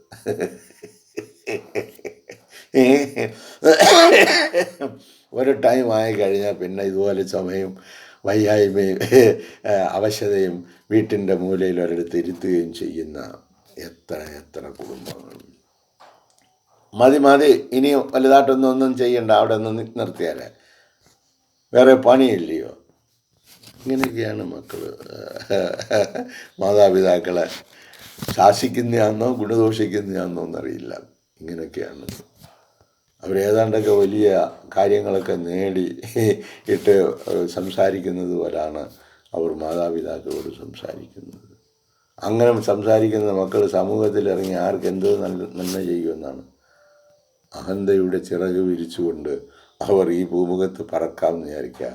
ഒരു ടൈം ആയി കഴിഞ്ഞാൽ പിന്നെ ഇതുപോലെ ചുമയും വയ്യായ്മയും അവശതയും വീട്ടിൻ്റെ മൂലയിൽ ഒരിടത്ത് ഇരുത്തുകയും ചെയ്യുന്ന എത്ര കുടുംബങ്ങൾ. മതി, ഇനി വലുതായിട്ടൊന്നും ചെയ്യണ്ട, അവിടെ നിന്ന് നിർത്തിയാലേ, വേറെ പണിയില്ലയോ? ഇങ്ങനെയൊക്കെയാണ് മക്കൾ മാതാപിതാക്കളെ ശാസിക്കുന്നതാണെന്നോ ഗുണദോഷിക്കുന്നതാണെന്നോ എന്നറിയില്ല. ഇങ്ങനെയൊക്കെയാണ് അവരേതാണ്ടൊക്കെ വലിയ കാര്യങ്ങളൊക്കെ നേടി ഇട്ട് സംസാരിക്കുന്നത് പോലാണ് അവർ മാതാപിതാക്കളോട് സംസാരിക്കുന്നത്. അങ്ങനെ സംസാരിക്കുന്ന മക്കൾ സമൂഹത്തിൽ ഇറങ്ങി ആർക്ക് എന്തോ നന്മ ചെയ്യുമെന്നാണ്. അഹന്തയുടെ ചിറക് വിരിച്ചുകൊണ്ട് അവർ ഈ ഭൂമുഖത്ത് പറക്കാമെന്ന് വിചാരിക്കുക.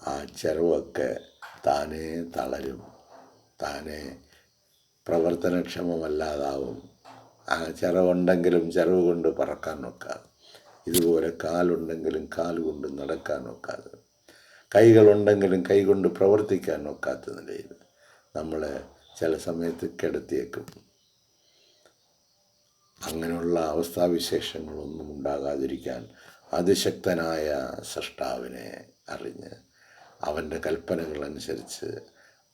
ആ ചിറവൊക്കെ താനേ തളരും, താനേ പ്രവർത്തനക്ഷമമല്ലാതാവും. ആ ചിറവുണ്ടെങ്കിലും ചിറവ് കൊണ്ട് പറക്കാൻ നോക്കാതെ, ഇതുപോലെ കാലുണ്ടെങ്കിലും കാലുകൊണ്ട് നടക്കാൻ നോക്കാതെ, കൈകളുണ്ടെങ്കിലും കൈകൊണ്ട് പ്രവർത്തിക്കാൻ നോക്കാത്ത നിലയിൽ നമ്മളെ ചില സമയത്ത് കിടത്തിയേക്കും. അങ്ങനെയുള്ള അവസ്ഥാവിശേഷങ്ങളൊന്നും ഉണ്ടാകാതിരിക്കാൻ അതിശക്തനായ സൃഷ്ടാവിനെ അറിഞ്ഞ് അവൻ്റെ കൽപ്പനകളനുസരിച്ച്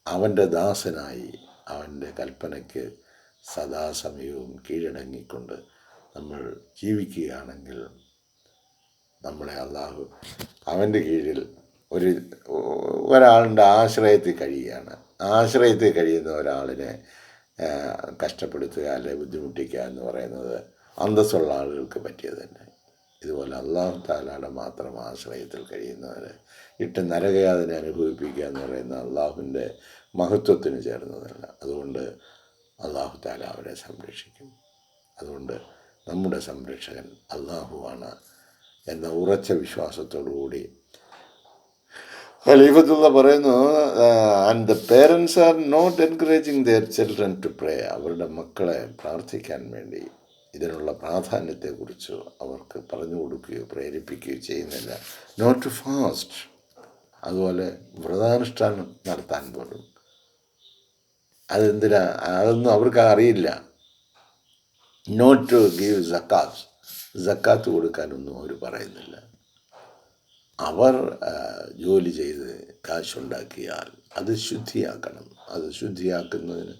അവൻ്റെ ദാസനായി അവൻ്റെ കൽപ്പനയ്ക്ക് സദാസമയവും കീഴടങ്ങിക്കൊണ്ട് നമ്മൾ ജീവിക്കുകയാണെങ്കിൽ നമ്മളെ അള്ളാഹു അവൻ്റെ കീഴിൽ ഒരാളുടെ ആശ്രയത്തിൽ കഴിയുകയാണ്. ആശ്രയത്തിൽ കഴിയുന്ന ഒരാളിനെ കഷ്ടപ്പെടുത്തുക അല്ലെ ബുദ്ധിമുട്ടിക്കുക എന്ന് പറയുന്നത് അന്തസ്സുള്ള ആളുകൾക്ക് പറ്റിയതല്ല. ഇതുപോലെ അള്ളാഹു തആലയുടെ മാത്രം ആശ്രയത്തിൽ കഴിയുന്നവരെ ഇട്ട് നരകയാതന അനുഭവിപ്പിക്കുക എന്ന് പറയുന്ന അള്ളാഹുവിൻ്റെ മഹത്വത്തിന് ചേർന്നതല്ല. അതുകൊണ്ട് അള്ളാഹു തആല അവരെ സംരക്ഷിക്കും. അതുകൊണ്ട് നമ്മുടെ സംരക്ഷകൻ അള്ളാഹുവാണ് എന്ന ഉറച്ച വിശ്വാസത്തോടുകൂടി ഖലീഫത്തുള്ള പറയുന്നു, and the parents are not encouraging their children to pray. അവരുടെ മക്കളെ പ്രാർത്ഥിക്കാൻ വേണ്ടി ഇതിനുള്ള പ്രാധാന്യത്തെക്കുറിച്ച് അവർക്ക് പറഞ്ഞു കൊടുക്കുകയോ പ്രേരിപ്പിക്കുകയോ ചെയ്യുന്നില്ല. നോട്ട് ടു ഫാസ്റ്റ്, അതുപോലെ വ്രതാനുഷ്ഠാനം നടത്താൻ പോലും അതെന്തിനാ, അതൊന്നും അവർക്ക് അറിയില്ല. നോട്ട് ടു ഗീവ് സക്കാത്ത്, സക്കാത്ത് കൊടുക്കാനൊന്നും അവർ പറയുന്നില്ല. അവർ ജോലി ചെയ്ത് കാശുണ്ടാക്കിയാൽ അത് ശുദ്ധിയാക്കണം. അത് ശുദ്ധിയാക്കുന്നതിന്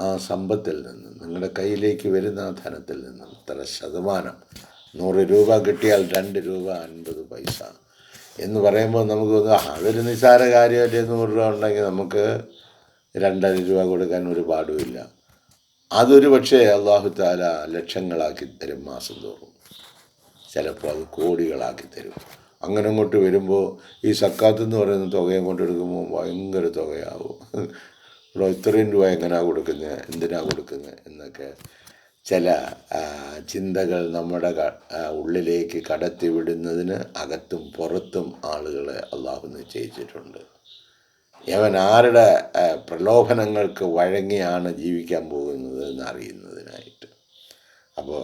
ആ സമ്പത്തിൽ നിന്നും, നിങ്ങളുടെ കയ്യിലേക്ക് വരുന്ന ആ ധനത്തിൽ നിന്നും ഇത്ര ശതമാനം, 100 രൂപ കിട്ടിയാൽ 2 രൂപ 50 പൈസ എന്ന് പറയുമ്പോൾ നമുക്ക് അതൊരു നിസ്സാര കാര്യമല്ലേ. 100 രൂപ ഉണ്ടെങ്കിൽ നമുക്ക് 2.5 രൂപ കൊടുക്കാൻ ഒരു പാടുമില്ല. അതൊരു പക്ഷേ അല്ലാഹു തആല ലക്ഷങ്ങളാക്കി തരും മാസം തോറും, ചിലപ്പോൾ അത് കോടികളാക്കി തരും. അങ്ങനെ അങ്ങോട്ട് വരുമ്പോൾ ഈ സക്കാത്ത് എന്ന് പറയുന്ന തുകയും കൊണ്ടെടുക്കുമ്പോൾ ഭയങ്കര തുകയാവും. ഇവിടെ ഇത്രയും രൂപ എങ്ങനെയാണ് കൊടുക്കുന്നത്, എന്തിനാണ് കൊടുക്കുന്നത് എന്നൊക്കെ ചില ചിന്തകൾ നമ്മുടെ ഉള്ളിലേക്ക് കടത്തി വിടുന്നതിന് അകത്തും പുറത്തും ആളുകളെ അള്ളാഹു നിശ്ചയിച്ചിട്ടുണ്ട്. അവൻ ആരുടെ പ്രലോഭനങ്ങൾക്ക് വഴങ്ങിയാണ് ജീവിക്കാൻ പോകുന്നത് എന്നറിയുന്നതിനായിട്ട്. അപ്പോൾ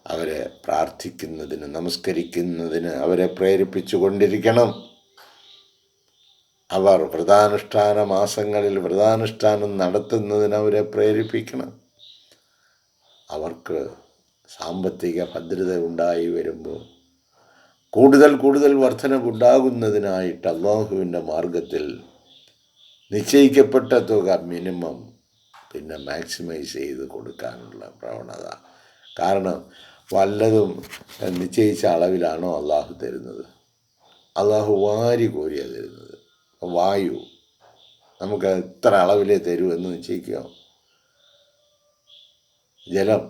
അവരെ പ്രാർത്ഥിക്കുന്നതിന്, നമസ്കരിക്കുന്നതിന് അവരെ പ്രേരിപ്പിച്ചു കൊണ്ടിരിക്കണം. അവർ വ്രതാനുഷ്ഠാന മാസങ്ങളിൽ വ്രതാനുഷ്ഠാനം നടത്തുന്നതിന് അവരെ പ്രേരിപ്പിക്കണം. അവർക്ക് സാമ്പത്തിക ഭദ്രത ഉണ്ടായി വരുമ്പോൾ കൂടുതൽ വർധനവുണ്ടാകുന്നതിനായിട്ട് അള്ളാഹുവിൻ്റെ മാർഗത്തിൽ നിശ്ചയിക്കപ്പെട്ട തുക മിനിമം പിന്നെ മാക്സിമൈസ് ചെയ്ത് കൊടുക്കാനുള്ള പ്രവണത. കാരണം വല്ലതും നിശ്ചയിച്ച അളവിലാണോ അള്ളാഹു തരുന്നത്? അള്ളാഹു വാരി കോരിയാണ് തരുന്നത്. വായു നമുക്ക് എത്ര അളവിലേ തരൂ എന്ന് നിശ്ചയിക്കുക. ജലം,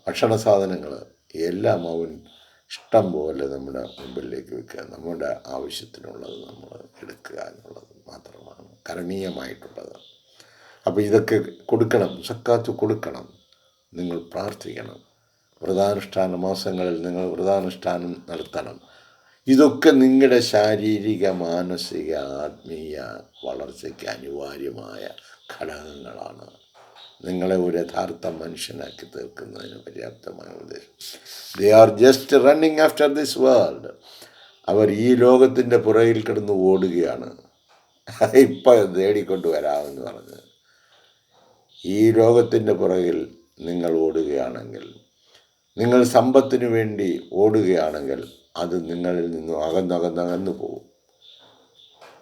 ഭക്ഷണ സാധനങ്ങൾ എല്ലാം അവൻ ഇഷ്ടം പോലെ നമ്മുടെ മുമ്പിലേക്ക് വെക്കുക. നമ്മുടെ ആവശ്യത്തിനുള്ളത് നമ്മൾ എടുക്കുക എന്നുള്ളത് മാത്രമാണ് കരണീയമായിട്ടുള്ളത്. അപ്പോൾ ഇതൊക്കെ കൊടുക്കണം, സക്കാത്ത് കൊടുക്കണം. നിങ്ങൾ പ്രാർത്ഥിക്കണം. വ്രതാനുഷ്ഠാന മാസങ്ങളിൽ നിങ്ങൾ വ്രതാനുഷ്ഠാനം നടത്തണം. ഇതൊക്കെ നിങ്ങളുടെ ശാരീരിക, മാനസിക, ആത്മീയ വളർച്ചയ്ക്ക് അനിവാര്യമായ ഘടകങ്ങളാണ്. നിങ്ങളെ ഒരു യഥാർത്ഥ മനുഷ്യനാക്കി തീർക്കുന്നതിന് പര്യാപ്തമായ ഉദ്ദേശം. They are just running after this world. അവർ ഈ ലോകത്തിൻ്റെ പുറകിൽ കിടന്ന് ഓടുകയാണ്. ഇപ്പം നേടിക്കൊണ്ട് വരാമെന്ന് പറഞ്ഞ് ഈ ലോകത്തിൻ്റെ പുറകിൽ നിങ്ങൾ ഓടുകയാണെങ്കിൽ, നിങ്ങൾ സമ്പത്തിനു വേണ്ടി ഓടുകയാണെങ്കിൽ അത് നിങ്ങളിൽ നിന്നും അകന്നകന്നകന്നു പോകും.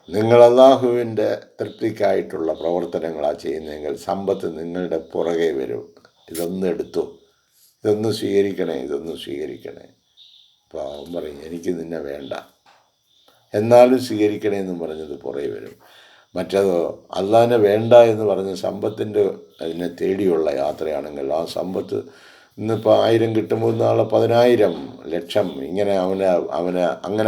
നിങ്ങൾ അള്ളാഹുവിൻ്റെ തൃപ്തിക്കായിട്ടുള്ള പ്രവർത്തനങ്ങളാണ് ചെയ്യുന്നതെങ്കിൽ സമ്പത്ത് നിങ്ങളുടെ പുറകെ വരും. ഇതൊന്നും എടുത്തു, ഇതൊന്നും സ്വീകരിക്കണേ, ഇതൊന്നും സ്വീകരിക്കണേ. അപ്പോൾ അവൻ പറയും എനിക്ക് നിന്നെ വേണ്ട, എന്നാലും സ്വീകരിക്കണേ എന്നും പറഞ്ഞത് പുറകെ വരും. മറ്റേതോ അള്ളാഹിനെ വേണ്ട എന്ന് പറഞ്ഞ് സമ്പത്തിൻ്റെ അതിനെ തേടിയുള്ള യാത്രയാണെങ്കിൽ ആ സമ്പത്ത് ഇന്നിപ്പോൾ 1000 കിട്ടുമ്പോൾ നാളെ 10,000, ലക്ഷം, ഇങ്ങനെ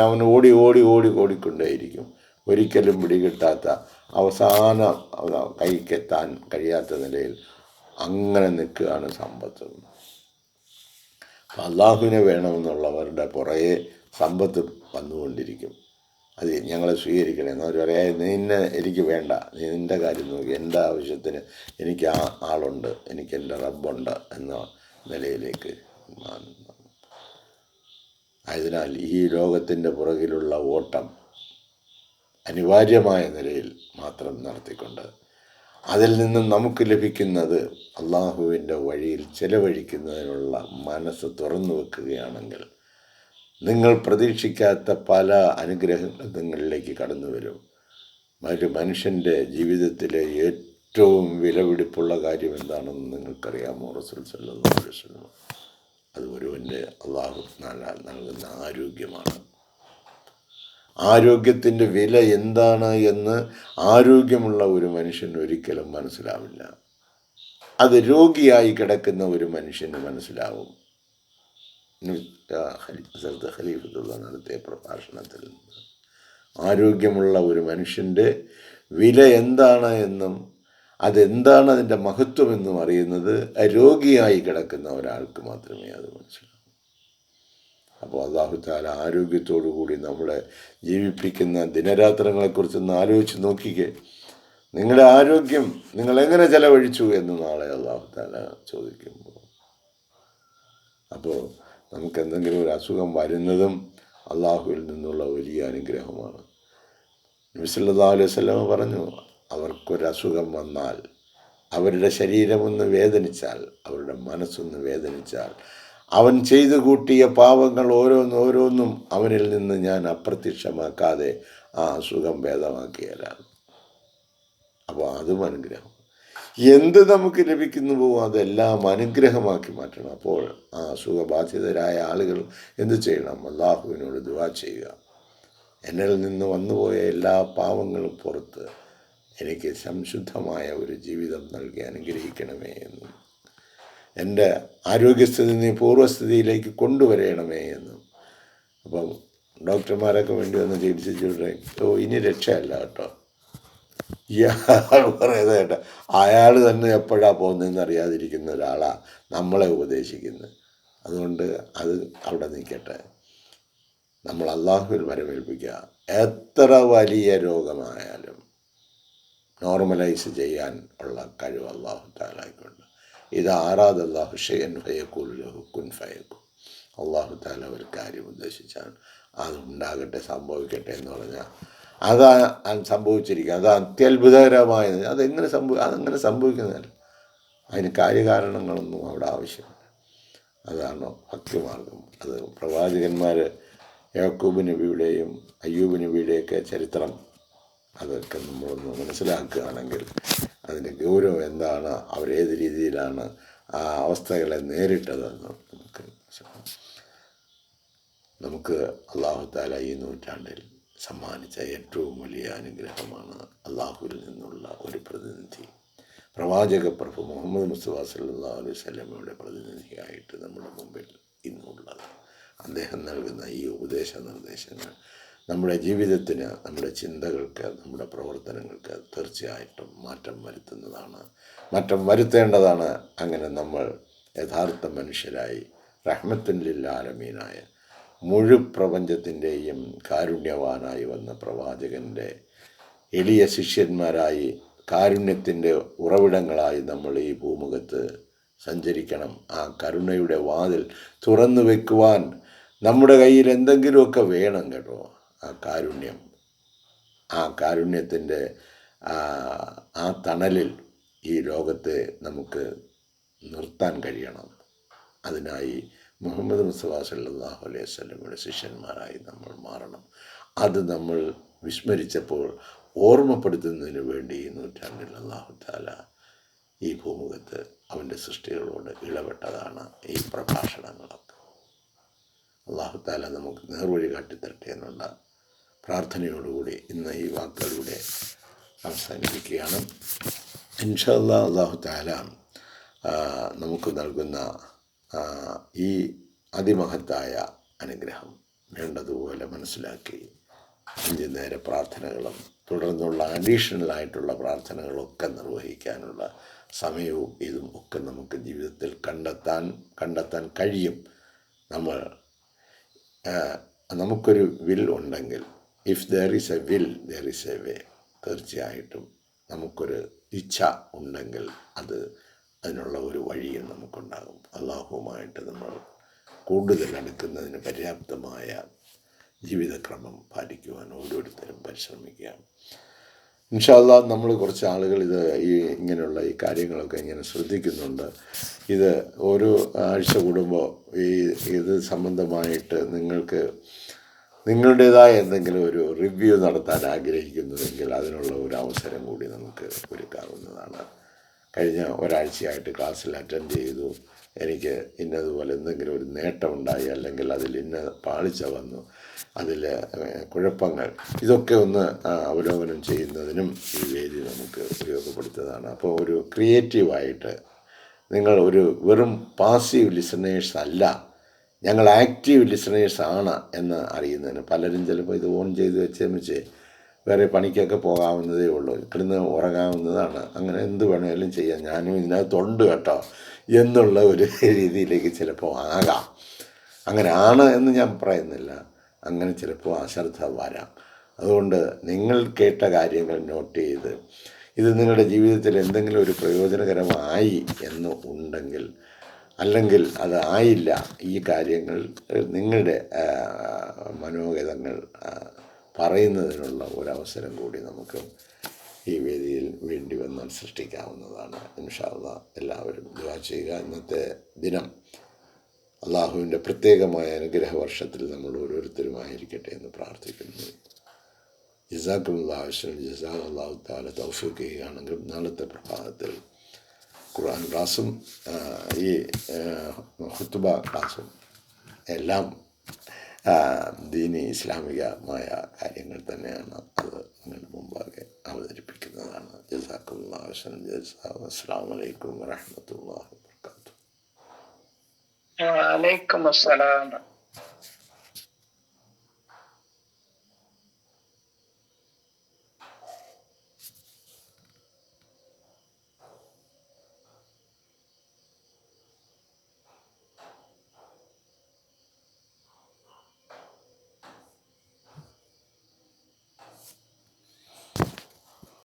അവന് ഓടി ഓടി ഓടി ഓടിക്കൊണ്ടേയിരിക്കും. ഒരിക്കലും പിടികിട്ടാത്ത അവസാനം കൈക്കെത്താൻ കഴിയാത്ത നിലയിൽ അങ്ങനെ നിൽക്കുകയാണ് സമ്പത്ത്. അള്ളാഹുവിനെ വേണമെന്നുള്ളവരുടെ പുറകെ സമ്പത്ത് വന്നുകൊണ്ടിരിക്കും. അത് ഞങ്ങളെ സ്വീകരിക്കണേ എന്നവർ പറയാം, നിന്നെ എനിക്ക് വേണ്ട, നീ നിൻ്റെ കാര്യം നോക്കി, എൻ്റെ ആവശ്യത്തിന് എനിക്ക് ആളുണ്ട്, എനിക്ക് എൻ്റെ റബ്ബുണ്ട് എന്ന നിലയിലേക്ക് മാറുന്നു. ആയതിനാൽ ഈ ലോകത്തിൻ്റെ പുറകിലുള്ള ഓട്ടം അനിവാര്യമായ നിലയിൽ മാത്രം നടത്തിക്കൊണ്ട് അതിൽ നിന്നും നമുക്ക് ലഭിക്കുന്നത് അള്ളാഹുവിൻ്റെ വഴിയിൽ ചെലവഴിക്കുന്നതിനുള്ള മനസ്സ് തുറന്നു വെക്കുകയാണെങ്കിൽ നിങ്ങൾ പ്രതീക്ഷിക്കാത്ത പല അനുഗ്രഹങ്ങളും നിങ്ങളിലേക്ക് കടന്നു വരും. ഒരു മനുഷ്യൻ്റെ ജീവിതത്തിലെ ഏറ്റവും വിലപിടിപ്പുള്ള കാര്യം എന്താണെന്ന് നിങ്ങൾക്കറിയാമോ? റസൂൽ സല്ലല്ലാഹു അലൈഹി വസല്ലം അത് ഒരുവൻ്റെ അള്ളാഹു നൽകുന്ന ആരോഗ്യമാണ്. ആരോഗ്യത്തിൻ്റെ വില എന്താണ് എന്ന് ആരോഗ്യമുള്ള ഒരു മനുഷ്യന് ഒരിക്കലും മനസ്സിലാവില്ല. അത് രോഗിയായി കിടക്കുന്ന ഒരു മനുഷ്യന് മനസ്സിലാവും. ഖലീഫത്തുള്ള നടത്തിയ പ്രഭാഷണത്തിൽ ആരോഗ്യമുള്ള ഒരു മനുഷ്യൻ്റെ വില എന്താണ് എന്നും അതെന്താണ് അതിൻ്റെ മഹത്വമെന്നും അറിയുന്നത് രോഗിയായി കിടക്കുന്ന ഒരാൾക്ക് മാത്രമേ അത് മനസ്സിലാവൂ. അപ്പോൾ അല്ലാഹു തആല ആരോഗ്യത്തോടു കൂടി നമ്മളെ ജീവിപ്പിക്കുന്ന ദിനരാത്രങ്ങളെക്കുറിച്ചൊന്ന് ആലോചിച്ച് നോക്കിക്കേ. നിങ്ങളുടെ ആരോഗ്യം നിങ്ങൾ എങ്ങനെ ചെലവഴിച്ചു എന്ന് നാളെ അല്ലാഹു തആല ചോദിക്കുമ്പോൾ, അപ്പോൾ നമുക്ക് എന്തെങ്കിലും ഒരു അസുഖം വരുന്നതും അള്ളാഹുവിൽ നിന്നുള്ള വലിയ അനുഗ്രഹമാണ്. നബി സല്ലല്ലാഹു അലൈഹി വസല്ലം പറഞ്ഞു, അവർക്കൊരസുഖം വന്നാൽ, അവരുടെ ശരീരമൊന്ന് വേദനിച്ചാൽ, അവരുടെ മനസ്സൊന്ന് വേദനിച്ചാൽ, അവൻ ചെയ്തു കൂട്ടിയ പാവങ്ങൾ ഓരോന്നും അവനിൽ നിന്ന് ഞാൻ അപ്രത്യക്ഷമാക്കാതെ ആ അസുഖം ഭേദമാക്കിയാലാണ്. അപ്പോൾ അതും അനുഗ്രഹം. എന്ത് നമുക്ക് ലഭിക്കുന്നുവോ അതെല്ലാം അനുഗ്രഹമാക്കി മാറ്റണം. അപ്പോൾ ആ അസുഖബാധിതരായ ആളുകൾ എന്ത് ചെയ്യണം? അല്ലാഹുവിനോട് ദുആ ചെയ്യുക. എന്നിൽ നിന്ന് വന്നുപോയ എല്ലാ പാവങ്ങളും പുറത്ത് എനിക്ക് സംശുദ്ധമായ ഒരു ജീവിതം നൽകി അനുഗ്രഹിക്കണമേ എന്നും, എൻ്റെ ആരോഗ്യസ്ഥിതി നീ പൂർവ്വസ്ഥിതിയിലേക്ക് കൊണ്ടുവരയണമേ എന്നും. അപ്പം ഡോക്ടർമാരൊക്കെ വേണ്ടി വന്ന് ചികിത്സിച്ചിട്ട് ഇനി രക്ഷയല്ല കേട്ടോ, ഇയാൾ പറയുന്നത് കേട്ടോ, അയാൾ തന്നെ എപ്പോഴാണ് പോകുന്നതെന്ന് അറിയാതിരിക്കുന്ന ഒരാളാണ് നമ്മളെ ഉപദേശിക്കുന്നത്. അതുകൊണ്ട് അത് അവിടെ നിൽക്കട്ടെ. നമ്മൾ അള്ളാഹുവിൽ വരവേൽപ്പിക്കുക. എത്ര വലിയ രോഗമായാലും നോർമലൈസ് ചെയ്യാൻ ഉള്ള കഴിവ് അല്ലാഹു തആലയ്ക്കുണ്ട്. ഇത് ആറാദ് അല്ലാഹു ഷൈഅൻ ഫയഖൂലു ലഹു കുൻ ഫയകൂൻ. അല്ലാഹു തആല ഒരു കാര്യം ഉദ്ദേശിച്ചാൽ അത് ഉണ്ടാകട്ടെ, സംഭവിക്കട്ടെ എന്ന് പറഞ്ഞാൽ അതാ സംഭവിച്ചിരിക്കുക. അത് അത്യത്ഭുതകരമായത്. അതങ്ങനെ സംഭവിക്കുന്നതല്ല. അതിന് കാര്യകാരണങ്ങളൊന്നും അവിടെ ആവശ്യമില്ല. അതാണ് ഭക്തിമാർഗം. അത് പ്രവാചകന്മാർ യാക്കൂബ് നബിയുടെയും അയ്യൂബ് നബിയുടെയൊക്കെ ചരിത്രം അതൊക്കെ നമ്മളൊന്ന് മനസ്സിലാക്കുകയാണെങ്കിൽ അതിൻ്റെ ഗൗരവം എന്താണ്, അവരേത് രീതിയിലാണ് ആ അവസ്ഥകളെ നേരിട്ടതെന്ന് നമുക്ക് നമുക്ക് അള്ളാഹു താല ഈ നൂറ്റാണ്ടിൽ സമ്മാനിച്ച ഏറ്റവും വലിയ അനുഗ്രഹമാണ് അള്ളാഹുവിൽ നിന്നുള്ള ഒരു പ്രതിനിധി, പ്രവാചക പ്രഭു മുഹമ്മദ് മുസ്തഫ സല്ലല്ലാഹു അലൈഹി വസല്ലമയുടെ പ്രതിനിധിയായിട്ട് നമ്മുടെ മുമ്പിൽ ഇന്നുള്ളത്. അദ്ദേഹം നൽകുന്ന ഈ ഉപദേശ നിർദ്ദേശങ്ങൾ നമ്മുടെ ജീവിതത്തിന്, നമ്മുടെ ചിന്തകൾക്ക്, നമ്മുടെ പ്രവർത്തനങ്ങൾക്ക് തീർച്ചയായിട്ടും മാറ്റം വരുത്തുന്നതാണ്, മാറ്റം വരുത്തേണ്ടതാണ്. അങ്ങനെ നമ്മൾ യഥാർത്ഥ മനുഷ്യരായി റഹ്മത്തുൽ ലിൽ ആലമീനായ പ്രപഞ്ചത്തിൻ്റെയും കാരുണ്യവാനായി വന്ന പ്രവാചകൻ്റെ എളിയ ശിഷ്യന്മാരായി, കാരുണ്യത്തിൻ്റെ ഉറവിടങ്ങളായി നമ്മൾ ഈ ഭൂമുഖത്ത് സഞ്ചരിക്കണം. ആ കരുണയുടെ വാതിൽ തുറന്നു വെക്കുവാൻ നമ്മുടെ കയ്യിൽ എന്തെങ്കിലുമൊക്കെ വേണം കേട്ടോ. ആ കാരുണ്യത്തിൻ്റെ ആ തണലിൽ ഈ ലോകത്തെ നമുക്ക് നിർത്താൻ കഴിയണം. അതിനായി മുഹമ്മദ് മുസ്തഫ സല്ലല്ലാഹു അലൈഹി വസല്ലമയുടെ ശിഷ്യന്മാരായി നമ്മൾ മാറണം. അത് നമ്മൾ വിസ്മരിച്ചപ്പോൾ ഓർമ്മപ്പെടുത്തുന്നതിന് വേണ്ടി ഈ നൂറ്റാണ്ടിൽ അല്ലാഹു തആല ഈ ഭൂമുഖത്ത് അവൻ്റെ സൃഷ്ടികളോട് ഇടപെട്ടതാണ് ഈ പ്രഭാഷണങ്ങളൊക്കെ. അല്ലാഹു തആല നമുക്ക് നേർവഴി കാട്ടിത്തരട്ടെ എന്നുള്ള പ്രാർത്ഥനയോടുകൂടി ഇന്ന് ഈ വാക്കുകളിലൂടെ അവസാനിപ്പിക്കുകയാണ്. ഇൻഷാ അല്ലാഹ് അല്ലാഹു തആല നമുക്ക് നൽകുന്ന ഈ അതിമഹത്തായ അനുഗ്രഹം വേണ്ടതുപോലെ മനസ്സിലാക്കി 5 നേര പ്രാർത്ഥനകളും തുടർന്നുള്ള അഡീഷണലായിട്ടുള്ള പ്രാർത്ഥനകളൊക്കെ നിർവഹിക്കാനുള്ള സമയവും ഇതും ഒക്കെ നമുക്ക് ജീവിതത്തിൽ കണ്ടെത്താൻ കഴിയും. നമുക്കൊരു വിൽ ഉണ്ടെങ്കിൽ, if there is A will there is a way, തീർച്ചയായിട്ടും നമുക്കൊരു ഇച്ഛ ഉണ്ടെങ്കിൽ അതിനുള്ള ഒരു വഴിയും നമുക്കുണ്ടാകും. അള്ളാഹുവുമായിട്ട് നമ്മൾ കൂടുതൽ അടുക്കുന്നതിന് പര്യാപ്തമായ ജീവിതക്രമം പാലിക്കുവാൻ ഓരോരുത്തരും പരിശ്രമിക്കുക. ഇൻഷാ അല്ലാഹ് നമ്മൾ കുറച്ച് ആളുകൾ ഇങ്ങനെയുള്ള ഈ കാര്യങ്ങളൊക്കെ ഇങ്ങനെ ശ്രദ്ധിക്കുന്നുണ്ട്. ഇത് ഓരോ ആഴ്ച കൂടുമ്പോൾ ഇത് സംബന്ധമായിട്ട് നിങ്ങൾക്ക് നിങ്ങളുടേതായ എന്തെങ്കിലും ഒരു റിവ്യൂ നടത്താൻ ആഗ്രഹിക്കുന്നുവെങ്കിൽ അതിനുള്ള ഒരു അവസരം കൂടി നമുക്ക് ഒരുക്കാവുന്നതാണ്. കഴിഞ്ഞ ഒരാഴ്ചയായിട്ട് ക്ലാസ്സിൽ അറ്റൻഡ് ചെയ്തു, എനിക്ക് ഇന്നതുപോലെ എന്തെങ്കിലും ഒരു നേട്ടമുണ്ടായി, അല്ലെങ്കിൽ അതിൽ ഇന്ന പാളിച്ച വന്നു, അതിൽ കുഴപ്പങ്ങൾ, ഇതൊക്കെ ഒന്ന് അവലോകനം ചെയ്യുന്നതിനും ഈ വേദി നമുക്ക് ഉപയോഗപ്പെടുത്തുന്നതാണ്. അപ്പോൾ ഒരു ക്രിയേറ്റീവായിട്ട് നിങ്ങൾ ഒരു വെറും പാസീവ് ലിസണേഴ്സ് അല്ല, ഞങ്ങൾ ആക്റ്റീവ് ലിസണേഴ്സാണ് എന്ന് അറിയുന്നതിന് പലരും ചിലപ്പോൾ ഇത് ഓൺ ചെയ്ത് വെച്ച് വേറെ പണിക്കൊക്കെ പോകാവുന്നതേ ഉള്ളൂ, കിടന്ന് ഉറങ്ങാവുന്നതാണ്, അങ്ങനെ എന്ത് വേണമെങ്കിലും ചെയ്യാം, ഞാനും ഇതിനകത്തുണ്ട് കേട്ടോ എന്നുള്ള ഒരു രീതിയിലേക്ക് ചിലപ്പോൾ ആകാം. അങ്ങനെ ആണ് എന്ന് ഞാൻ പറയുന്നില്ല, അങ്ങനെ ചിലപ്പോൾ അശ്രദ്ധ വരാം. അതുകൊണ്ട് നിങ്ങൾ കേട്ട കാര്യങ്ങൾ നോട്ട് ചെയ്ത് ഇത് നിങ്ങളുടെ ജീവിതത്തിൽ എന്തെങ്കിലും ഒരു പ്രയോജനകരമായി എന്ന് ഉണ്ടെങ്കിൽ, അല്ലെങ്കിൽ അത് ആയില്ല, ഈ കാര്യങ്ങൾ നിങ്ങളുടെ മനോഗതങ്ങൾ പറയുന്നതിനുള്ള ഒരവസരം കൂടി നമുക്ക് ഈ വേദിയിൽ വേണ്ടി വന്നാൽ സൃഷ്ടിക്കാവുന്നതാണ്. ഇൻഷാ അല്ലാഹ് എല്ലാവരും ദുആ ചെയ്യുക. ഇന്നത്തെ ദിനം അള്ളാഹുവിൻ്റെ പ്രത്യേകമായ അനുഗ്രഹ വർഷത്തിൽ നമ്മൾ ഓരോരുത്തരുമായിരിക്കട്ടെ എന്ന് പ്രാർത്ഥിക്കുന്നു. ജസാക്കുമുല്ലാഹു ഖൈറൻ ജസാ. അല്ലാഹു തആല തൗഫീഖ് ചെയ്യുകയാണെങ്കിൽ നാളത്തെ പ്രഭാതത്തിൽ ഖുർആൻ ക്ലാസ്സും ഈ ഖുത്ബ ക്ലാസ്സും എല്ലാം ദീനി ഇസ്ലാമികമായ കാര്യങ്ങൾ തന്നെയാണ്. അത് നിങ്ങളുടെ മുമ്പാകെ അവതരിപ്പിക്കുന്നതാണ്. ജസാക്കുമുല്ലാഹു ഖൈറൻ ജസാ. അസ്സലാമു അലൈക്കും വറഹ്മത്തുള്ളാഹി വബറകാതുഹു. വഅലൈക്കും അസ്സലാം.